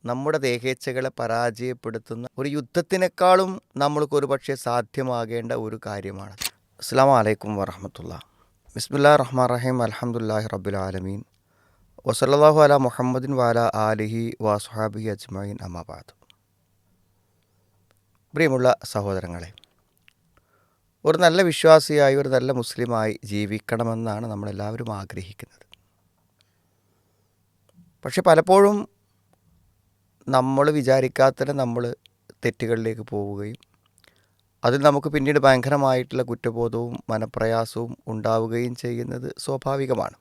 നമ്മുടെ ദേഹേച്ഛകളെ പരാജയപ്പെടുത്തുന്ന ഒരു യുദ്ധത്തിനേക്കാളും നമ്മൾക്കൊരു പക്ഷേ സാധ്യമാകേണ്ട ഒരു കാര്യമാണ്. അസ്സലാമു അലൈക്കും വറഹ്മത്തുള്ളാഹി. ബിസ്മില്ലാഹിർ റഹ്മാനിർ റഹീം. അൽഹംദുലില്ലാഹി റബ്ബിൽ ആലമീൻ. വസല്ലല്ലാഹു അലാ മുഹമ്മദിൻ വഅലാ ആലിഹി വസ്ഹാബിഹി അജ്മഈൻ. അമ്മാ ബഅദ്. പ്രിയമുള്ള സഹോദരങ്ങളെ, ഒരു നല്ല വിശ്വാസിയായി, ഒരു നല്ല മുസ്ലിമായി ജീവിക്കണമെന്നാണ് നമ്മളെല്ലാവരും ആഗ്രഹിക്കുന്നത്. പക്ഷെ പലപ്പോഴും നമ്മൾ വിചാരിക്കാത്ത നമ്മൾ തെറ്റുകളിലേക്ക് പോവുകയും അതിൽ നമുക്ക് പിന്നീട് ഭയങ്കരമായിട്ടുള്ള കുറ്റബോധവും മനപ്രയാസവും ഉണ്ടാവുകയും ചെയ്യുന്നത് സ്വാഭാവികമാണ്.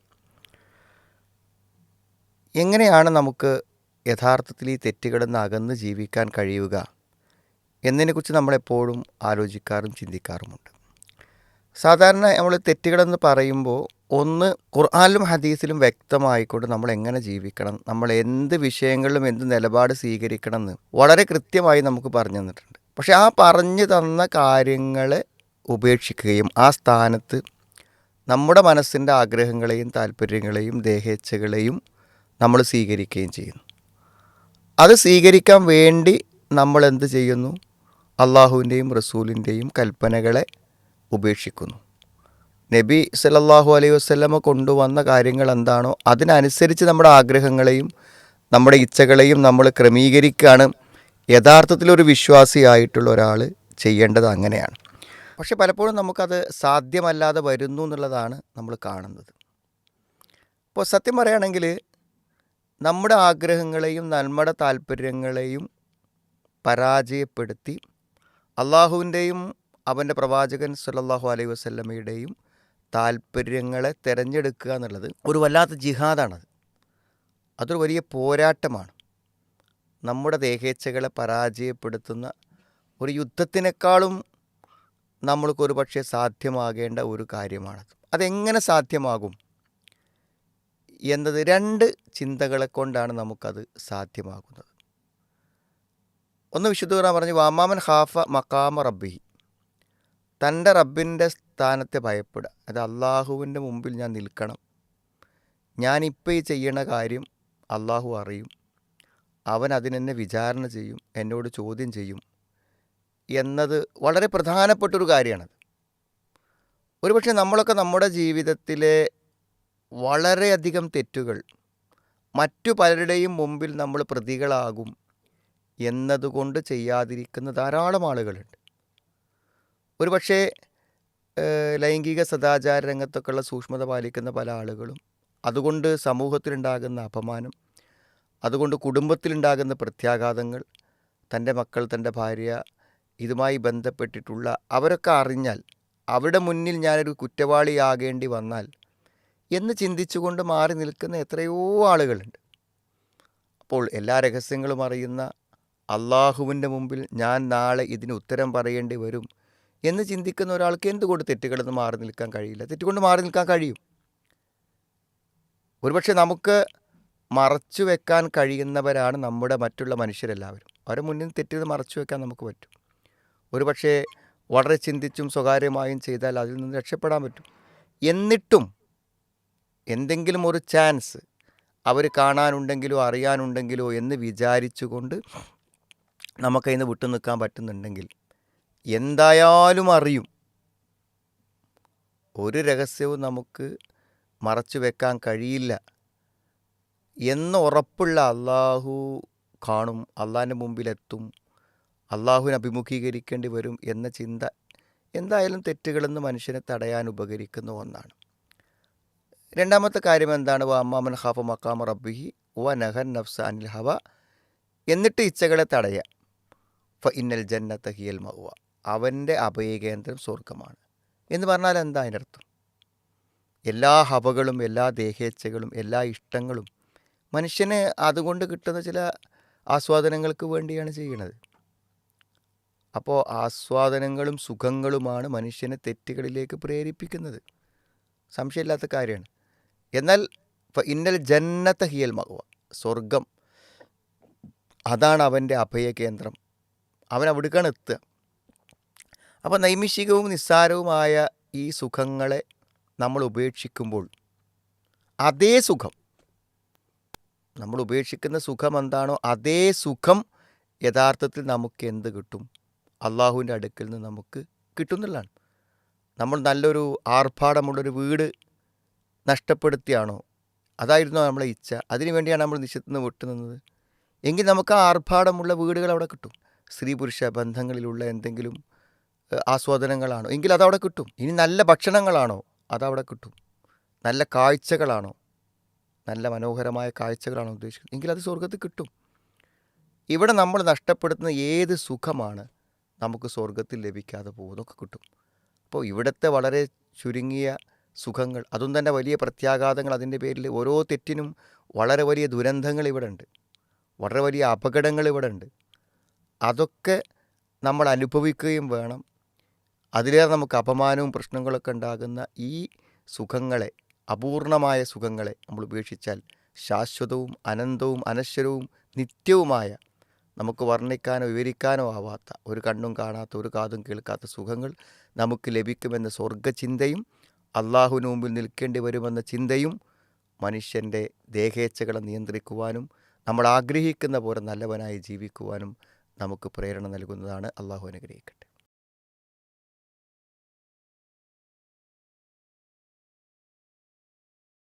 എങ്ങനെയാണ് നമുക്ക് യഥാർത്ഥത്തിൽ ഈ തെറ്റുകളിൽ നിന്ന് അകന്ന് ജീവിക്കാൻ കഴിയുക എന്നതിനെക്കുറിച്ച് നമ്മളെപ്പോഴും ആലോചിക്കാറും ചിന്തിക്കാറുമുണ്ട്. സാധാരണ നമ്മൾ തെറ്റുകളെന്ന് പറയുമ്പോൾ ഒന്ന്, ഖുർആനിലും ഹദീസിലും വ്യക്തമായിക്കൊണ്ട് നമ്മൾ എങ്ങനെ ജീവിക്കണം, നമ്മൾ എന്ത് വിഷയങ്ങളിലും എന്ത് നിലപാട് സ്വീകരിക്കണം എന്ന് വളരെ കൃത്യമായി നമുക്ക് പറഞ്ഞു തന്നിട്ടുണ്ട്. പക്ഷെ ആ പറഞ്ഞു തന്ന കാര്യങ്ങളെ ഉപേക്ഷിക്കുകയും ആ സ്ഥാനത്ത് നമ്മുടെ മനസ്സിൻ്റെ ആഗ്രഹങ്ങളെയും താല്പര്യങ്ങളെയും ദേഹേച്ഛകളെയും നമ്മൾ സ്വീകരിക്കുകയും ചെയ്യുന്നു. അത് സ്വീകരിക്കാൻ വേണ്ടി നമ്മൾ എന്ത് ചെയ്യുന്നു? അള്ളാഹുവിൻ്റെയും റസൂലിൻ്റെയും കൽപ്പനകളെ ഉപേക്ഷിക്കുന്നു. നബി സല്ലല്ലാഹു അലൈഹി വസല്ലമ കൊണ്ടുവന്ന കാര്യങ്ങൾ എന്താണോ അതിനനുസരിച്ച് നമ്മുടെ ആഗ്രഹങ്ങളെയും നമ്മുടെ ഇച്ഛകളെയും നമ്മൾ ക്രമീകരിക്കുകയാണ് യഥാർത്ഥത്തിലൊരു വിശ്വാസിയായിട്ടുള്ള ഒരാൾ ചെയ്യേണ്ടത്. അങ്ങനെയാണ്. പക്ഷെ പലപ്പോഴും നമുക്കത് സാധ്യമല്ലാതെ വരുന്നു എന്നുള്ളതാണ് നമ്മൾ കാണുന്നത്. ഇപ്പോൾ സത്യം പറയുകയാണെങ്കിൽ നമ്മുടെ ആഗ്രഹങ്ങളെയും നമ്മുടെ താല്പര്യങ്ങളെയും പരാജയപ്പെടുത്തി അള്ളാഹുവിൻ്റെയും അവൻ്റെ പ്രവാചകൻ സല്ലല്ലാഹു അലൈഹി വസല്ലമയുടെയും താല്പര്യങ്ങളെ തിരഞ്ഞെടുക്കുക എന്നുള്ളത് ഒരു വല്ലാത്ത ജിഹാദാണത്. അതൊരു വലിയ പോരാട്ടമാണ്. നമ്മുടെ ദേഹേച്ഛകളെ പരാജയപ്പെടുത്തുന്ന ഒരു യുദ്ധത്തിനേക്കാളും നമ്മൾക്കൊരു പക്ഷേ സാധ്യമാകേണ്ട ഒരു കാര്യമാണത്. അതെങ്ങനെ സാധ്യമാകും എന്നത് രണ്ട് ചിന്തകളെ കൊണ്ടാണ് നമുക്കത് സാധ്യമാകുന്നത്. ഒന്ന്, വിശുദ്ധ ഖുർആൻ പറഞ്ഞു, വമാമൻ ഖാഫ മഖാമ റബ്ബിഹി, തൻ്റെ റബ്ബിൻ്റെ സ്ഥാനത്തെ ഭയപ്പെടുക. അത് അള്ളാഹുവിൻ്റെ മുമ്പിൽ ഞാൻ നിൽക്കണം, ഞാനിപ്പോൾ ഈ ചെയ്യണ കാര്യം അള്ളാഹു അറിയും, അവൻ അതിനെന്നെ വിചാരണ ചെയ്യും, എന്നോട് ചോദ്യം ചെയ്യും എന്നത് വളരെ പ്രധാനപ്പെട്ടൊരു കാര്യമാണത്. ഒരുപക്ഷെ നമ്മളൊക്കെ നമ്മുടെ ജീവിതത്തിലെ വളരെയധികം തെറ്റുകൾ മറ്റു പലരുടെയും മുമ്പിൽ നമ്മൾ പ്രതികളാകും എന്നതുകൊണ്ട് ചെയ്യാതിരിക്കുന്ന ധാരാളം ആളുകളുണ്ട്. ഒരുപക്ഷെ ലൈംഗിക സദാചാര രംഗത്തൊക്കെയുള്ള സൂക്ഷ്മത പാലിക്കുന്ന പല ആളുകളും അതുകൊണ്ട് സമൂഹത്തിലുണ്ടാകുന്ന അപമാനം, അതുകൊണ്ട് കുടുംബത്തിലുണ്ടാകുന്ന പ്രത്യാഘാതങ്ങൾ, തൻ്റെ മക്കൾ, തൻ്റെ ഭാര്യ, ഇതുമായി ബന്ധപ്പെട്ടിട്ടുള്ള അവരൊക്കെ അറിഞ്ഞാൽ അവിടെ മുന്നിൽ ഞാനൊരു കുറ്റവാളിയാകേണ്ടി വന്നാൽ എന്ന് ചിന്തിച്ചുകൊണ്ട് മാറി നിൽക്കുന്ന എത്രയോ ആളുകളുണ്ട്. അപ്പോൾ എല്ലാ രഹസ്യങ്ങളും അറിയുന്ന അള്ളാഹുവിൻ്റെ മുമ്പിൽ ഞാൻ നാളെ ഇതിന് ഉത്തരം പറയേണ്ടി വരും എന്ന് ചിന്തിക്കുന്ന ഒരാൾക്ക് എന്തുകൊണ്ട് തെറ്റുകളൊന്നും മാറി നിൽക്കാൻ കഴിയില്ല? തെറ്റുകൊണ്ട് മാറി നിൽക്കാൻ കഴിയും. ഒരുപക്ഷെ നമുക്ക് മറച്ചു വെക്കാൻ കഴിയുന്നവരാണ് നമ്മുടെ മറ്റുള്ള മനുഷ്യരെല്ലാവരും. അവരെ മുന്നിൽ തെറ്റുകൾ മറച്ചു വെക്കാൻ നമുക്ക് പറ്റും. ഒരുപക്ഷെ വളരെ ചിന്തിച്ചും സ്വകാര്യമായും ചെയ്താൽ അതിൽ നിന്ന് രക്ഷപ്പെടാൻ പറ്റും. എന്നിട്ടും എന്തെങ്കിലും ഒരു ചാൻസ് അവർ കാണാനുണ്ടെങ്കിലോ അറിയാനുണ്ടെങ്കിലോ എന്ന് വിചാരിച്ചുകൊണ്ട് നമുക്കതിൽ നിന്ന് വിട്ടു നിൽക്കാൻ പറ്റുന്നുണ്ടെങ്കിൽ എന്തായാലും അറിയും. ഒരു രഹസ്യവും നമുക്ക് മറച്ചു വെക്കാൻ കഴിയില്ല എന്ന് ഉറപ്പുള്ള അള്ളാഹു കാണും, അള്ളാഹിൻ്റെ മുമ്പിലെത്തും, അള്ളാഹുവിനെ അഭിമുഖീകരിക്കേണ്ടി വരും എന്ന ചിന്ത എന്തായാലും തെറ്റുകളെന്ന് മനുഷ്യനെ തടയാൻ ഉപകരിക്കുന്ന ഒന്നാണ്. രണ്ടാമത്തെ കാര്യം എന്താണ്? വഅമ്മാമൻ ഖാഫ മഖാമ റബ്ബിഹി വനഹൻ നഫ്സ അനിൽ ഹവ, എന്നിട്ട് ഇച്ഛകളെ തടയുക. ഫഇന്നൽ ജന്നത ഹിയൽ മഅവ, അവൻ്റെ അഭയകേന്ദ്രം സ്വർഗമാണ് എന്ന് പറഞ്ഞാൽ എന്താ അതിൻ്റെ അർത്ഥം? എല്ലാ ഹവകളും എല്ലാ ദേഹേച്ഛകളും എല്ലാ ഇഷ്ടങ്ങളും മനുഷ്യന് അതുകൊണ്ട് കിട്ടുന്ന ചില ആസ്വാദനങ്ങൾക്ക് വേണ്ടിയാണ് ചെയ്യുന്നത്. അപ്പോൾ ആസ്വാദനങ്ങളും സുഖങ്ങളുമാണ് മനുഷ്യനെ തെറ്റുകളിലേക്ക് പ്രേരിപ്പിക്കുന്നത്, സംശയമില്ലാത്ത കാര്യമാണ്. എന്നാൽ ഇന്നൽ ജന്നത ഹിയൽ മഅവ, സ്വർഗം അതാണ് അവൻ്റെ അഭയകേന്ദ്രം, അവൻ അവിടേക്കാണ് എത്തുക. അപ്പോൾ നൈമിഷികവും നിസ്സാരവുമായ ഈ സുഖങ്ങളെ നമ്മൾ ഉപേക്ഷിക്കുമ്പോൾ അതേ സുഖം നമ്മൾ ഉപേക്ഷിക്കുന്ന സുഖം എന്താണോ അതേ സുഖം യഥാർത്ഥത്തിൽ നമുക്ക് എന്ത് കിട്ടും? അള്ളാഹുവിൻ്റെ അടുക്കൽ നിന്ന് നമുക്ക് കിട്ടുന്നുള്ളതാണ്. നമ്മൾ നല്ലൊരു ആർഭാടമുള്ളൊരു വീട് നഷ്ടപ്പെടുത്തിയാണോ? അതായിരുന്നോ നമ്മളെ ഇച്ഛ? അതിനു വേണ്ടിയാണ് നമ്മൾ നിശ്ചയത്തിൽ നിന്ന് വിട്ടുനിന്നത്. എങ്കിൽ നമുക്ക് ആ ആർഭാടമുള്ള വീടുകൾ അവിടെ കിട്ടും. സ്ത്രീ പുരുഷ ബന്ധങ്ങളിലുള്ള എന്തെങ്കിലും ആസ്വാദനങ്ങളാണോ? എങ്കിൽ അതവിടെ കിട്ടും. ഇനി നല്ല ഭക്ഷണങ്ങളാണോ? അതവിടെ കിട്ടും. നല്ല കാഴ്ചകളാണോ? നല്ല മനോഹരമായ കാഴ്ചകളാണോ ഉദ്ദേശിക്കുന്നത്? എങ്കിൽ അത് സ്വർഗത്തിൽ കിട്ടും. ഇവിടെ നമ്മൾ നഷ്ടപ്പെടുത്തുന്ന ഏത് സുഖമാണ് നമുക്ക് സ്വർഗത്തിൽ ലഭിക്കാതെ പോകുന്നതൊക്കെ കിട്ടും. അപ്പോൾ ഇവിടുത്തെ വളരെ ചുരുങ്ങിയ സുഖങ്ങൾ, അതും തന്നെ വലിയ പ്രത്യാഘാതങ്ങൾ, അതിൻ്റെ പേരിൽ ഓരോ തെറ്റിനും വളരെ വലിയ ദുരന്തങ്ങൾ ഇവിടെ ഉണ്ട്, വളരെ വലിയ അപകടങ്ങൾ ഇവിടെ ഉണ്ട്. അതൊക്കെ നമ്മൾ അനുഭവിക്കുകയും വേണം. അതിലേറെ നമുക്ക് അപമാനവും പ്രശ്നങ്ങളൊക്കെ ഉണ്ടാകുന്ന ഈ സുഖങ്ങളെ, അപൂർണമായ സുഖങ്ങളെ നമ്മൾ ഉപേക്ഷിച്ചാൽ ശാശ്വതവും അനന്തവും അനശ്വരവും നിത്യവുമായ, നമുക്ക് വർണ്ണിക്കാനോ വിവരിക്കാനോ ആവാത്ത, ഒരു കണ്ണും കാണാത്ത ഒരു കാതും കേൾക്കാത്ത സുഖങ്ങൾ നമുക്ക് ലഭിക്കുമെന്ന സ്വർഗചിന്തയും അള്ളാഹുവിന് മുമ്പിൽ നിൽക്കേണ്ടി വരുമെന്ന ചിന്തയും മനുഷ്യൻ്റെ ദേഹേച്ഛകളെ നിയന്ത്രിക്കുവാനും നമ്മൾ ആഗ്രഹിക്കുന്ന പോലെ നല്ലവനായി ജീവിക്കുവാനും നമുക്ക് പ്രേരണ നൽകുന്നതാണ്. അള്ളാഹു അനുഗ്രഹിക്കട്ടെ.